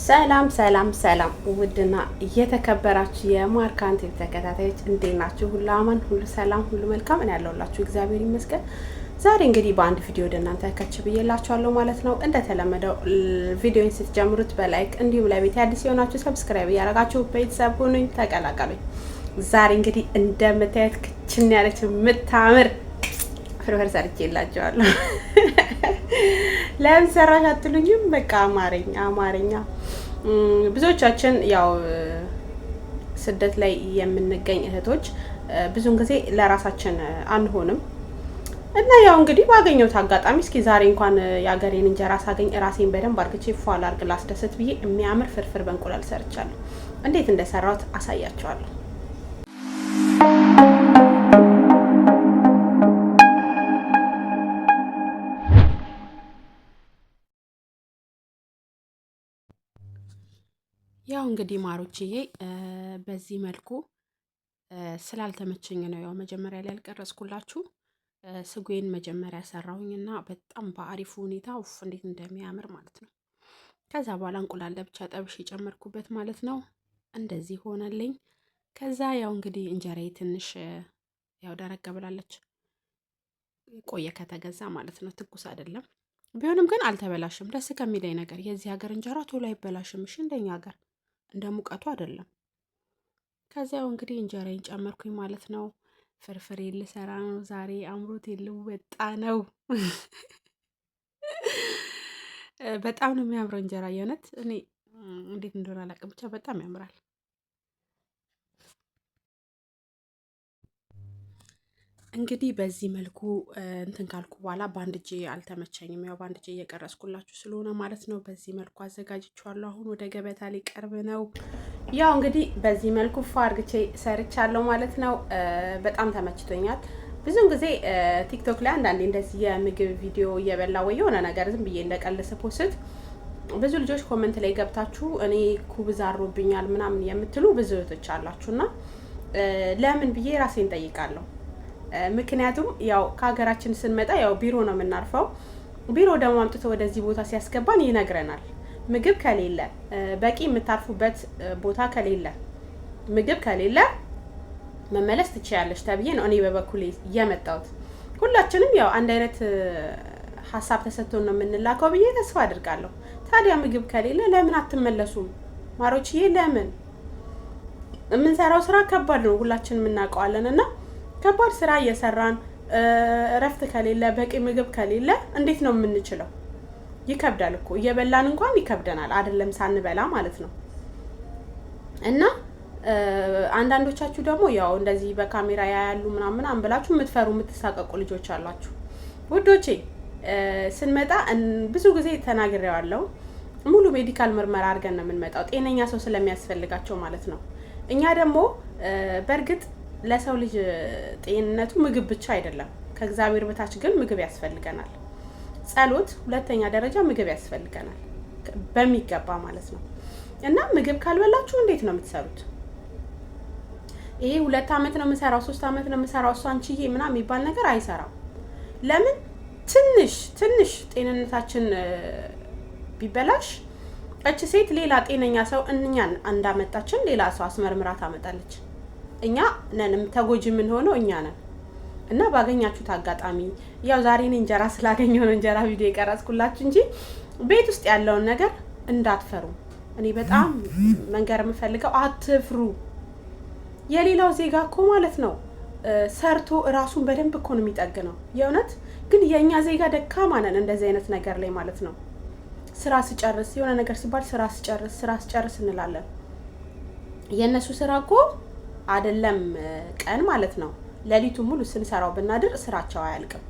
ሰላም ሰላም ሰላም ውድና እየተከበራችሁ የማርካንት ተከታታዮች እንዴት ናችሁ? ሁሉ አማን፣ ሁሉ ሰላም፣ ሁሉ መልካም። እኔ ያለሁላችሁ እግዚአብሔር ይመስገን። ዛሬ እንግዲህ በአንድ ቪዲዮ ወደ እናንተ ከች ብዬላችኋለሁ ማለት ነው። እንደተለመደው ቪዲዮን ስትጀምሩት በላይክ እንዲሁም ለቤት አዲስ የሆናችሁ ሰብስክራይብ እያደረጋችሁ ቤተሰብ ሁኑኝ፣ ተቀላቀሉኝ። ዛሬ እንግዲህ እንደምታዩት ክችን ያለች የምታምር ፍርፍር ሰርቼላችኋለሁ። ለምን ሰራሽ አትሉኝም? በቃ አማርኛ ብዙዎቻችን ያው ስደት ላይ የምንገኝ እህቶች ብዙን ጊዜ ለራሳችን አንሆንም እና ያው እንግዲህ ባገኘሁት አጋጣሚ እስኪ ዛሬ እንኳን የአገሬን እንጀራ ሳገኝ ራሴን በደንብ አርግቼ ፏል አርግ ላስደስት ብዬ የሚያምር ፍርፍር በእንቁላል ሰርቻለሁ። እንዴት እንደሰራሁት አሳያችኋለሁ። ያው እንግዲህ ማሮችዬ በዚህ መልኩ ስላልተመቸኝ ነው ያው መጀመሪያ ላይ ያልቀረጽኩላችሁ። ስጎዬን መጀመሪያ ሰራሁኝና በጣም በአሪፉ ሁኔታ ውፍ እንዴት እንደሚያምር ማለት ነው። ከዛ በኋላ እንቁላል ለብቻ ጠብሽ የጨመርኩበት ማለት ነው። እንደዚህ ሆነልኝ። ከዛ ያው እንግዲህ እንጀራዬ ትንሽ ያው ደረቅ ብላለች፣ ቆየ ከተገዛ ማለት ነው። ትኩስ አይደለም ቢሆንም ግን አልተበላሽም። ደስ ከሚለኝ ነገር የዚህ ሀገር እንጀራ ቶሎ አይበላሽም። እሺ እንደኛ ሀገር እንደ ሙቀቱ አይደለም። ከዚያው እንግዲህ እንጀራዬን ጨመርኩኝ ማለት ነው። ፍርፍሬ ልሰራ ነው ዛሬ። አምሮት ልወጣ ነው። በጣም ነው የሚያምረው እንጀራ የእውነት እኔ እንዴት እንደሆነ አላውቅም፣ ብቻ በጣም ያምራል። እንግዲህ በዚህ መልኩ እንትን ካልኩ በኋላ በአንድ እጄ አልተመቸኝም። ያው በአንድ እጄ እየቀረጽኩላችሁ ስለሆነ ማለት ነው። በዚህ መልኩ አዘጋጅቼዋለሁ። አሁን ወደ ገበታ ሊቀርብ ነው። ያው እንግዲህ በዚህ መልኩ ፋርግቼ ሰርቻለሁ ማለት ነው። በጣም ተመችቶኛል። ብዙውን ጊዜ ቲክቶክ ላይ አንዳንዴ እንደዚህ የምግብ ቪዲዮ እየበላ ወይ የሆነ ነገር ዝም ብዬ እንደቀልስ ፖስት ብዙ ልጆች ኮመንት ላይ ገብታችሁ እኔ ኩብዝ አሮብኛል ምናምን የምትሉ ብዙ እህቶች አላችሁና ለምን ብዬ ራሴን ጠይቃለሁ። ምክንያቱም ያው ከሀገራችን ስንመጣ ያው ቢሮ ነው የምናርፈው። ቢሮ ደግሞ አምጥቶ ወደዚህ ቦታ ሲያስገባን ይነግረናል። ምግብ ከሌለ በቂ የምታርፉበት ቦታ ከሌለ ምግብ ከሌለ መመለስ ትችያለሽ ተብዬ ነው እኔ በበኩሌ የመጣሁት። ሁላችንም ያው አንድ አይነት ሀሳብ ተሰጥቶን ነው የምንላከው ብዬ ተስፋ አድርጋለሁ። ታዲያ ምግብ ከሌለ ለምን አትመለሱም ማሮችዬ? ለምን? የምንሰራው ስራ ከባድ ነው፣ ሁላችንም እናውቀዋለን። እና ከባድ ስራ እየሰራን እረፍት ከሌለ በቂ ምግብ ከሌለ እንዴት ነው የምንችለው? ይከብዳል እኮ እየበላን እንኳን ይከብደናል፣ አይደለም ሳንበላ ማለት ነው። እና አንዳንዶቻችሁ ደግሞ ያው እንደዚህ በካሜራ ያያሉ ምናምን ብላችሁ የምትፈሩ የምትሳቀቁ ልጆች አላችሁ። ውዶቼ ስንመጣ ብዙ ጊዜ ተናግሬዋለሁ፣ ሙሉ ሜዲካል ምርመራ አድርገን ነው የምንመጣው፣ ጤነኛ ሰው ስለሚያስፈልጋቸው ማለት ነው። እኛ ደግሞ በእርግጥ ለሰው ልጅ ጤንነቱ ምግብ ብቻ አይደለም፣ ከእግዚአብሔር በታች ግን ምግብ ያስፈልገናል። ጸሎት ሁለተኛ ደረጃ ምግብ ያስፈልገናል በሚገባ ማለት ነው። እና ምግብ ካልበላችሁ እንዴት ነው የምትሰሩት? ይሄ 2 አመት ነው የምሰራው 3 አመት ነው የምሰራው እሷን ችዬ ምናምን የሚባል ነገር አይሰራም። ለምን? ትንሽ ጤንነታችን ቢበላሽ እች ሴት ሌላ ጤነኛ ሰው እኛን እንዳመጣችን ሌላ ሰው አስመርምራ ታመጣለች። እኛ ነንም ተጎጂ ምን ሆነው እኛ ነን። እና ባገኛችሁት አጋጣሚ ያው ዛሬ እኔ እንጀራ ስላገኘሁ ነው እንጀራ ቪዲዮ የቀረጽኩላችሁ እንጂ ቤት ውስጥ ያለውን ነገር እንዳትፈሩ። እኔ በጣም መንገር የምፈልገው አትፍሩ። የሌላው ዜጋ እኮ ማለት ነው ሰርቶ ራሱን በደንብ እኮ ነው የሚጠግነው። የእውነት ግን የኛ ዜጋ ደካማ ነን እንደዚህ አይነት ነገር ላይ ማለት ነው። ስራ ስጨርስ የሆነ ነገር ሲባል ስራ ስጨርስ እንላለን። የነሱ ስራ እኮ አይደለም ቀን ማለት ነው ሌሊቱ ሙሉ ስንሰራው ብናድር ስራቸው አያልቅም።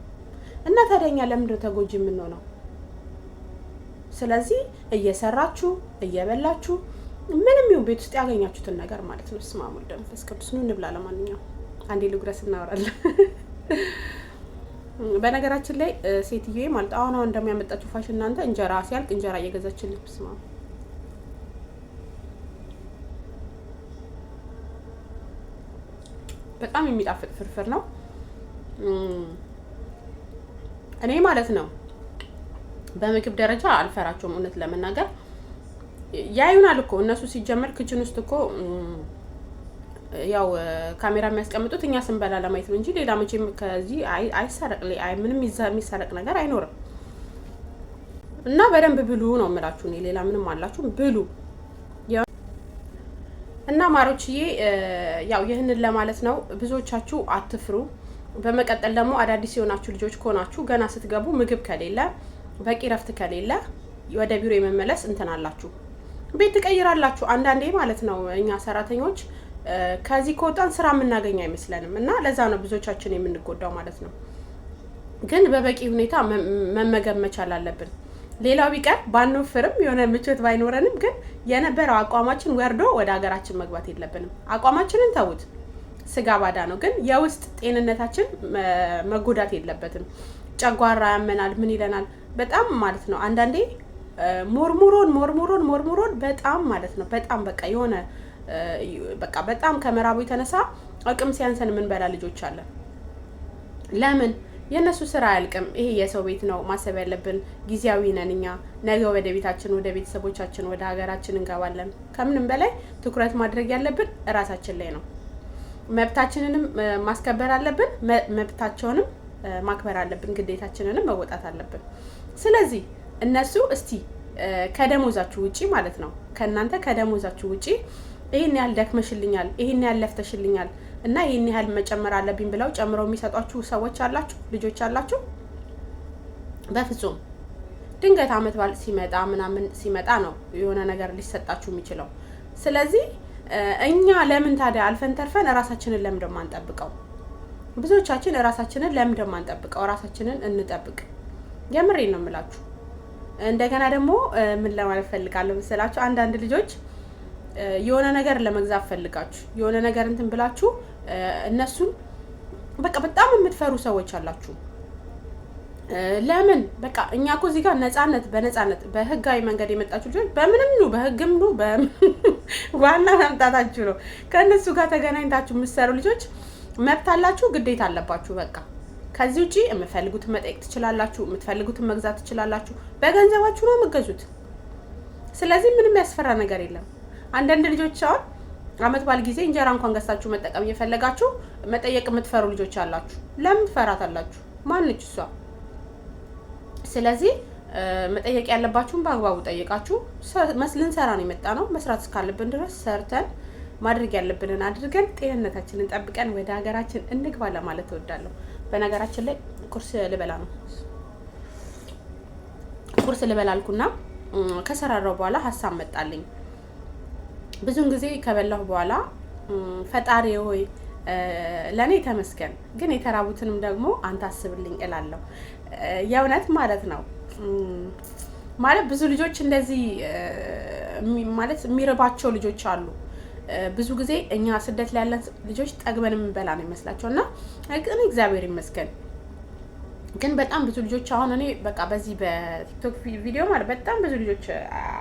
እና ታዲያ ለምንድነው ተጎጂ የምንሆነው? ስለዚህ እየሰራችሁ እየበላችሁ ምንም ይሁን ቤት ውስጥ ያገኛችሁትን ነገር ማለት ነው። ስማ ሙሉ መንፈስ ቅዱስ ነው እንብላ። ለማንኛውም አንዴ ልጉረስ እናወራለን። በነገራችን ላይ ሴትዬ ማለት አሁን እንደሚያመጣችሁ ፋሽን እናንተ እንጀራ ሲያልቅ እንጀራ እየገዛችልኝ ስማ በጣም የሚጣፍጥ ፍርፍር ነው። እኔ ማለት ነው በምግብ ደረጃ አልፈራቸውም እውነት ለመናገር ያዩናል እኮ እነሱ ሲጀመር ክችን ውስጥ እኮ ያው ካሜራ የሚያስቀምጡት እኛ ስንበላ ለማየት ነው እንጂ ሌላ መቼም ከዚህ አይሰረቅ ምንም የሚሰረቅ ነገር አይኖርም። እና በደንብ ብሉ ነው የምላችሁ። እኔ ሌላ ምንም አላችሁ ብሉ። እና ማሮችዬ ያው ይህንን ለማለት ነው። ብዙዎቻችሁ አትፍሩ። በመቀጠል ደግሞ አዳዲስ የሆናችሁ ልጆች ከሆናችሁ ገና ስትገቡ ምግብ ከሌለ በቂ ረፍት ከሌለ ወደ ቢሮ የመመለስ እንትን አላችሁ፣ ቤት ትቀይራላችሁ። አንዳንዴ ማለት ነው እኛ ሰራተኞች ከዚህ ከወጣን ስራ የምናገኝ አይመስለንም እና ለዛ ነው ብዙዎቻችን የምንጎዳው ማለት ነው። ግን በበቂ ሁኔታ መመገብ መቻል አለብን። ሌላው ቢቀር ባንወፍርም የሆነ ምቾት ባይኖረንም ግን የነበረው አቋማችን ወርዶ ወደ ሀገራችን መግባት የለብንም። አቋማችንን ተውት፣ ስጋ ባዳ ነው። ግን የውስጥ ጤንነታችን መጎዳት የለበትም። ጨጓራ ያመናል፣ ምን ይለናል በጣም ማለት ነው። አንዳንዴ ሞርሙሮን በጣም ማለት ነው። በጣም በቃ የሆነ በቃ በጣም ከመራቡ የተነሳ አቅም ሲያንሰን የምንበላ ልጆች አለን። ለምን? የእነሱ ስራ አያልቅም። ይሄ የሰው ቤት ነው። ማሰብ ያለብን ጊዜያዊ ነን እኛ። ነገ ወደ ቤታችን፣ ወደ ቤተሰቦቻችን፣ ወደ ሀገራችን እንገባለን። ከምንም በላይ ትኩረት ማድረግ ያለብን እራሳችን ላይ ነው። መብታችንንም ማስከበር አለብን፣ መብታቸውንም ማክበር አለብን፣ ግዴታችንንም መወጣት አለብን። ስለዚህ እነሱ እስቲ ከደሞዛችሁ ውጪ ማለት ነው ከእናንተ ከደሞዛችሁ ውጪ ይሄን ያህል ደክመሽልኛል፣ ይሄን ያህል ለፍተሽልኛል እና ይሄን ያህል መጨመር አለብኝ ብለው ጨምረው የሚሰጧችሁ ሰዎች አላችሁ፣ ልጆች አላችሁ? በፍጹም። ድንገት አመት በዓል ሲመጣ ምናምን ሲመጣ ነው የሆነ ነገር ሊሰጣችሁ የሚችለው። ስለዚህ እኛ ለምን ታዲያ አልፈን ተርፈን ራሳችንን ለምን ደሞ አንጠብቀው? ብዙዎቻችን ራሳችንን ለምን ደሞ አንጠብቀው? ራሳችንን እንጠብቅ። የምሬን ነው የምላችሁ። እንደገና ደግሞ ምን ለማለት ፈልጋለሁ መሰላችሁ? አንዳንድ ልጆች የሆነ ነገር ለመግዛት ፈልጋችሁ የሆነ ነገር እንትን ብላችሁ እነሱን በቃ በጣም የምትፈሩ ሰዎች አላችሁ። ለምን? በቃ እኛ እኮ እዚህ ጋር በነፃነት በህጋዊ መንገድ የመጣችሁ ልጆች በምንም ነው በህግም ነው ዋና መምጣታችሁ ነው። ከእነሱ ጋር ተገናኝታችሁ የምትሰሩ ልጆች መብት አላችሁ፣ ግዴታ አለባችሁ። በቃ ከዚህ ውጪ የምትፈልጉትን መጠየቅ ትችላላችሁ፣ የምትፈልጉትን መግዛት ትችላላችሁ። በገንዘባችሁ ነው የምትገዙት። ስለዚህ ምንም ያስፈራ ነገር የለም። አንዳንድ ልጆች አሁን አመት በዓል ጊዜ እንጀራ እንኳን ገዝታችሁ መጠቀም እየፈለጋችሁ መጠየቅ የምትፈሩ ልጆች አላችሁ። ለምን ትፈራታላችሁ? ማንች እሷ? ስለዚህ መጠየቅ ያለባችሁን በአግባቡ ጠይቃችሁ ልንሰራ ነው የመጣ ነው። መስራት እስካለብን ድረስ ሰርተን ማድረግ ያለብንን አድርገን ጤንነታችንን ጠብቀን ወደ ሀገራችን እንግባ ለማለት እወዳለሁ። በነገራችን ላይ ቁርስ ልበላ ነው። ቁርስ ልበላ አልኩና ከሰራራው በኋላ ሀሳብ መጣልኝ። ብዙን ጊዜ ከበላሁ በኋላ ፈጣሪ ሆይ ለኔ ተመስገን፣ ግን የተራቡትንም ደግሞ አንተ አስብልኝ እላለሁ። የእውነት ማለት ነው። ማለት ብዙ ልጆች እንደዚህ ማለት የሚርባቸው ልጆች አሉ። ብዙ ጊዜ እኛ ስደት ላይ ያለን ልጆች ጠግበን የምንበላ ነው ይመስላቸው እና ግን እግዚአብሔር ይመስገን። ግን በጣም ብዙ ልጆች አሁን እኔ በቃ በዚህ በቲክቶክ ቪዲዮ ማለት በጣም ብዙ ልጆች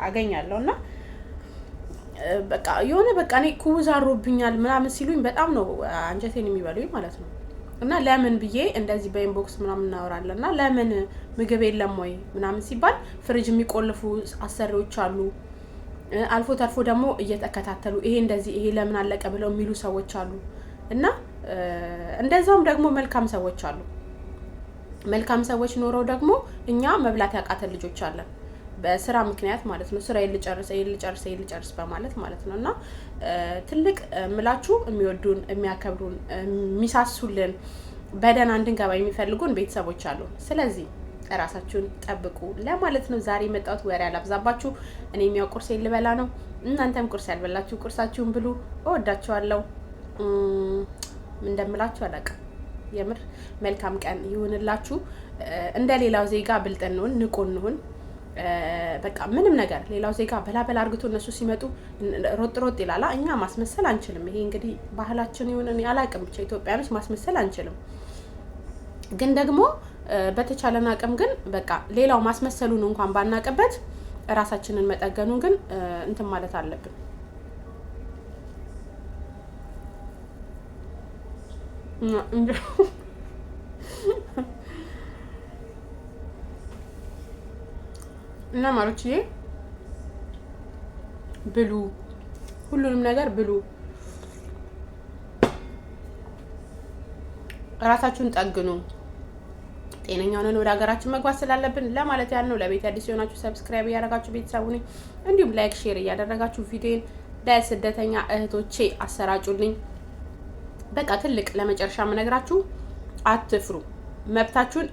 አገኛለሁ እና በቃ የሆነ በቃ እኔ ኩብዝ አሮብኛል ምናምን ሲሉኝ በጣም ነው አንጀቴን የሚበሉኝ ማለት ነው። እና ለምን ብዬ እንደዚህ በኢንቦክስ ምናምን እናወራለን እና ለምን ምግብ የለም ወይ ምናምን ሲባል ፍሪጅ የሚቆልፉ አሰሪዎች አሉ። አልፎ ተርፎ ደግሞ እየተከታተሉ ይሄ እንደዚህ ይሄ ለምን አለቀ ብለው የሚሉ ሰዎች አሉ። እና እንደዛውም ደግሞ መልካም ሰዎች አሉ። መልካም ሰዎች ኖረው ደግሞ እኛ መብላት ያቃተን ልጆች አለን በስራ ምክንያት ማለት ነው። ስራ ይልጨርስ በማለት ማለት ነው። እና ትልቅ ምላችሁ የሚወዱን የሚያከብሩን የሚሳሱልን በደህና እንድንገባ የሚፈልጉን ቤተሰቦች አሉ። ስለዚህ ራሳችሁን ጠብቁ ለማለት ነው ዛሬ የመጣሁት። ወሬ አላብዛባችሁ። እኔ የሚያው ቁርሴን ልበላ ነው። እናንተም ቁርስ ያልበላችሁ ቁርሳችሁን ብሉ። እወዳችኋለሁ። እንደምላችሁ አላውቅም። የምር መልካም ቀን ይሁንላችሁ። እንደ ሌላው ዜጋ ብልጥ እንሁን፣ ንቁ እንሁን። በቃ ምንም ነገር ሌላው ዜጋ በላበላ አርግቶ እነሱ ሲመጡ ሮጥ ይላል። እኛ ማስመሰል አንችልም። ይሄ እንግዲህ ባህላችን ይሁን እኔ አላውቅም። ብቻ ኢትዮጵያኖች ማስመሰል አንችልም። ግን ደግሞ በተቻለን አቅም ግን በቃ ሌላው ማስመሰሉን እንኳን ባናቅበት ራሳችንን መጠገኑን ግን እንትን ማለት አለብን። እና ማሮችዬ ብሉ፣ ሁሉንም ነገር ብሉ። ራሳችሁን ጠግኑ። ጤነኛ ሆነን ወደ ሀገራችን መግባት ስላለብን ለማለት ያህል ነው። ለቤት አዲስ የሆናችሁ ሰብስክራይብ እያደረጋችሁ ቤተሰቡ ነኝ። እንዲሁም ላይክ ሼር እያደረጋችሁ ቪዲዮን ለስደተኛ እህቶቼ አሰራጩልኝ። በቃ ትልቅ ለመጨረሻ የምነግራችሁ አትፍሩ። መብታችሁን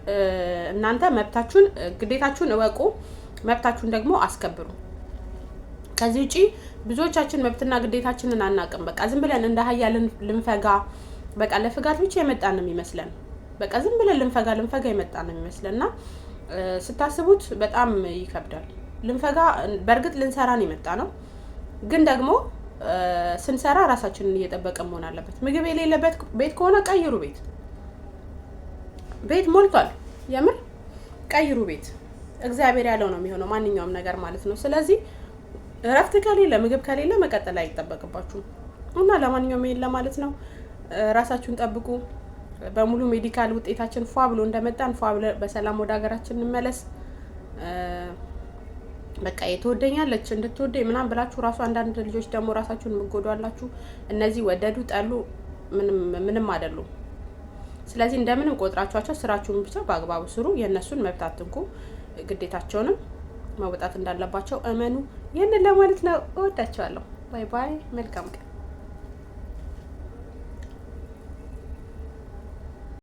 እናንተ መብታችሁን ግዴታችሁን እወቁ፣ መብታችሁን ደግሞ አስከብሩ። ከዚህ ውጪ ብዙዎቻችን መብትና ግዴታችንን አናውቅም። በቃ ዝም ብለን እንደ አህያ ልንፈጋ በቃ ለፍጋት ብቻ የመጣን ነው የሚመስለን። በቃ ዝም ብለን ልንፈጋ የመጣን ነው የሚመስለንና ስታስቡት በጣም ይከብዳል። ልንፈጋ በእርግጥ ልንሰራ ነው የመጣ ነው፣ ግን ደግሞ ስንሰራ ራሳችንን እየጠበቀን መሆን አለበት። ምግብ የሌለበት ቤት ከሆነ ቀይሩ። ቤት ሞልቷል። የምር ቀይሩ ቤት። እግዚአብሔር ያለው ነው የሚሆነው ማንኛውም ነገር ማለት ነው። ስለዚህ እረፍት ከሌለ ምግብ ከሌለ መቀጠል አይጠበቅባችሁም። እና ለማንኛውም ይሄን ለማለት ነው። ራሳችሁን ጠብቁ። በሙሉ ሜዲካል ውጤታችን ፏ ብሎ እንደመጣን ፏ ብለ በሰላም ወደ ሀገራችን እንመለስ። በቃ የተወደኛለች እንድትወደኝ ምናምን ብላችሁ ራሱ አንዳንድ ልጆች ደግሞ ራሳችሁን ምጎዷላችሁ። እነዚህ ወደዱ ጠሉ ምንም አይደሉም። ስለዚህ እንደምንም ቆጥራችኋቸው ስራችሁን ብቻ በአግባቡ ስሩ። የእነሱን መብት አትንኩ። ግዴታቸውንም መውጣት እንዳለባቸው እመኑ። ይህንን ለማለት ነው። እወዳቸዋለሁ። ባይ ባይ። መልካም ቀን።